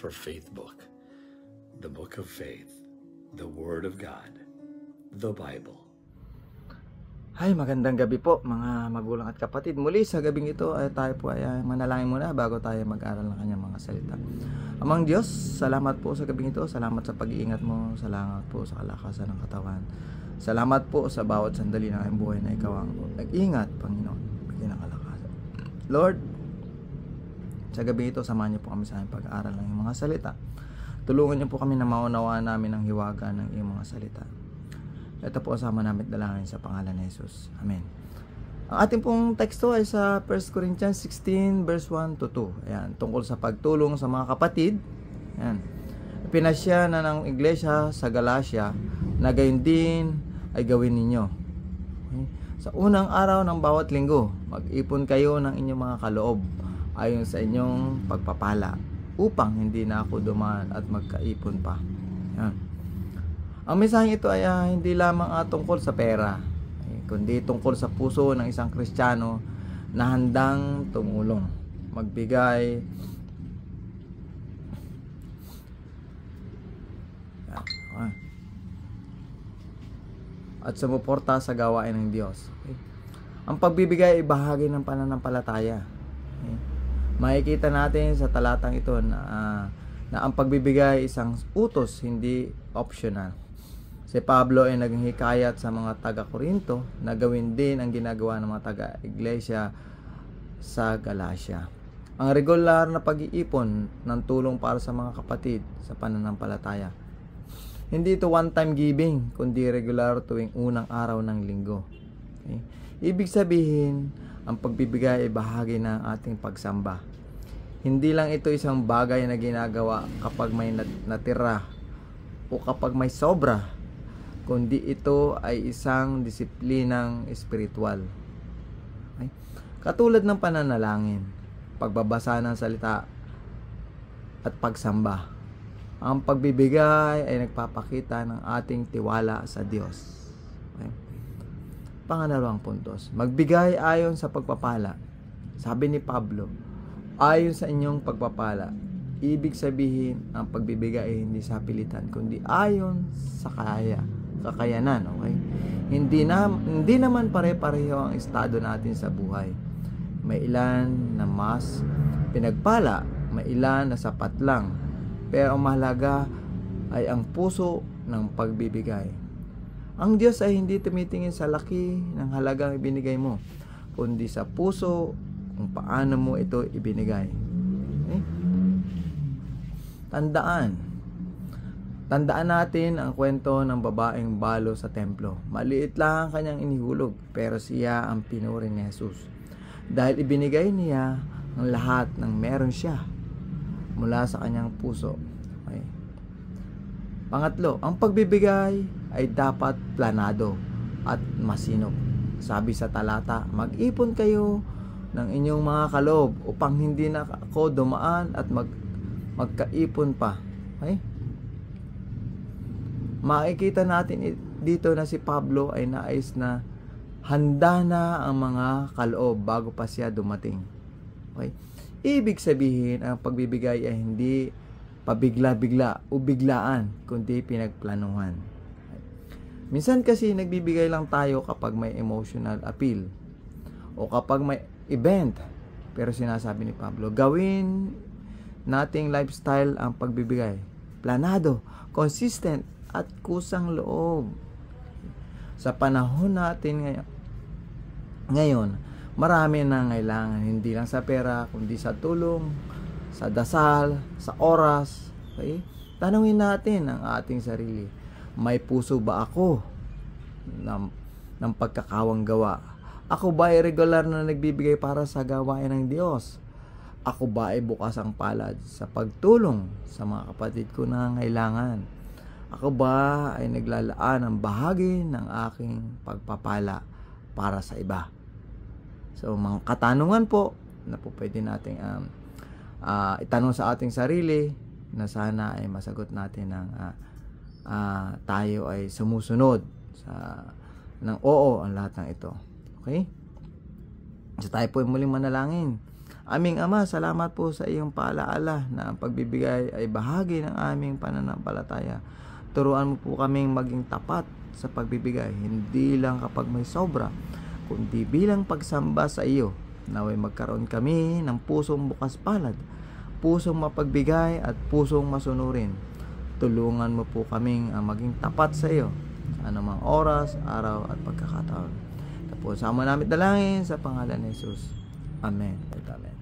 for Faith Book, the Book of Faith, the Word of God, the Bible. Hi, magandang gabi po mga magulang at kapatid. Muli sa gabing ito ay tayo po ay manalangin muna bago tayo mag-aral ng kanyang mga salita. Amang Diyos, salamat po sa gabing ito. Salamat sa pag-iingat mo. Salamat po sa kalakasan ng katawan. Salamat po sa bawat sandali ng iyong buhay na ikaw ang nag-ingat, Panginoon. Bigyan ng kalakasan. Lord, sa gabi ito, samahan niyo po kami sa aming pag-aaral ng iyong mga salita. Tulungan niyo po kami na maunawaan namin ang hiwaga ng iyong mga salita. Ito po kasama namin dalangin sa pangalan ni Jesus. Amen. Ang ating pong teksto ay sa 1 Corinthians 16 verse 1 to 2. Ayan, tungkol sa pagtulong sa mga kapatid. Ayan. Pinasya na ng iglesia sa Galacia na gayon din ay gawin ninyo. Okay? Sa unang araw ng bawat linggo, mag-ipon kayo ng inyong mga kaloob ayon sa inyong pagpapala upang hindi na ako dumaan at magkaipon pa. Ayan. Ang mensaheng ito ay hindi lamang tungkol sa pera, kundi tungkol sa puso ng isang Kristiyano na handang tumulong, magbigay, at sumuporta sa gawain ng Diyos. Okay? Ang pagbibigay ay bahagi ng pananampalataya. Okay? Makikita natin sa talatang ito na ang pagbibigay isang utos, hindi optional. Si Pablo ay naghihikayat sa mga taga-Korinto na gawin din ang ginagawa ng mga taga-iglesia sa Galacia. Ang regular na pag-iipon ng tulong para sa mga kapatid sa pananampalataya. Hindi ito one-time giving, kundi regular tuwing unang araw ng linggo. Okay? Ibig sabihin, ang pagbibigay ay bahagi ng ating pagsamba. Hindi lang ito isang bagay na ginagawa kapag may natira o kapag may sobra, kundi ito ay isang disiplinang espiritual. Okay? Katulad ng pananalangin, pagbabasa ng salita at pagsamba. Ang pagbibigay ay nagpapakita ng ating tiwala sa Diyos. Okay? Pangalawang puntos, magbigay ayon sa pagpapala. Sabi ni Pablo, ayon sa inyong pagpapala. Ibig sabihin, ang pagbibigay ay hindi sa pilitan, kundi ayon sa kakayanan, okay? Hindi naman pare-pareho ang estado natin sa buhay. May ilan na mas pinagpala, may ilan na sapat lang. Pero ang mahalaga ay ang puso ng pagbibigay. Ang Diyos ay hindi tumitingin sa laki ng halagang ibinigay mo, kundi sa puso kung paano mo ito ibinigay. Okay? Tandaan natin ang kwento ng babaeng balo sa templo. Maliit lang ang kanyang inihulog, pero siya ang pinuri ni Jesus. Dahil ibinigay niya ang lahat ng meron siya mula sa kanyang puso. Okay. Pangatlo, ang pagbibigay ay dapat planado at masinop. Sabi sa talata, mag-ipon kayo ng inyong mga kaloob upang hindi na ako dumaan at magkaipon pa. Okay? Makikita natin dito na si Pablo ay nais na handa na ang mga kaloob bago pa siya dumating. Okay? Ibig sabihin, ang pagbibigay ay hindi pabigla-bigla o biglaan, kundi pinagplanuhan. Okay? Minsan kasi nagbibigay lang tayo kapag may emotional appeal o kapag may event. Pero sinasabi ni Pablo, gawin nating lifestyle ang pagbibigay. Planado, consistent, at kusang loob. Sa panahon natin ngayon, marami nang kailangan, hindi lang sa pera, kundi sa tulong, sa dasal, sa oras. Okay? Tanungin natin ang ating sarili, may puso ba ako ng pagkakawang gawa? Ako ba ay regular na nagbibigay para sa gawain ng Diyos? Ako ba ay bukas ang palad sa pagtulong sa mga kapatid ko na nangangailangan? Ako ba ay naglalaan ng bahagi ng aking pagpapala para sa iba? So, mga katanungan po na po pwede nating itanong sa ating sarili na sana ay masagot natin ng tayo ay sumusunod ng oo ang lahat ng ito. Okay? So, tayo po ay muling manalangin. Aming Ama, salamat po sa iyong paalaala na ang pagbibigay ay bahagi ng aming pananampalataya. Turuan mo po kaming maging tapat sa pagbibigay, hindi lang kapag may sobra, kundi bilang pagsamba sa iyo. Naway magkaroon kami ng pusong bukas palad, pusong mapagbigay at pusong masunurin. Tulungan mo po kaming maging tapat sa iyo sa anumang oras, araw at pagkakataon. Tapos sama namin dalangin sa pangalan ni Jesus. Amen. Amen.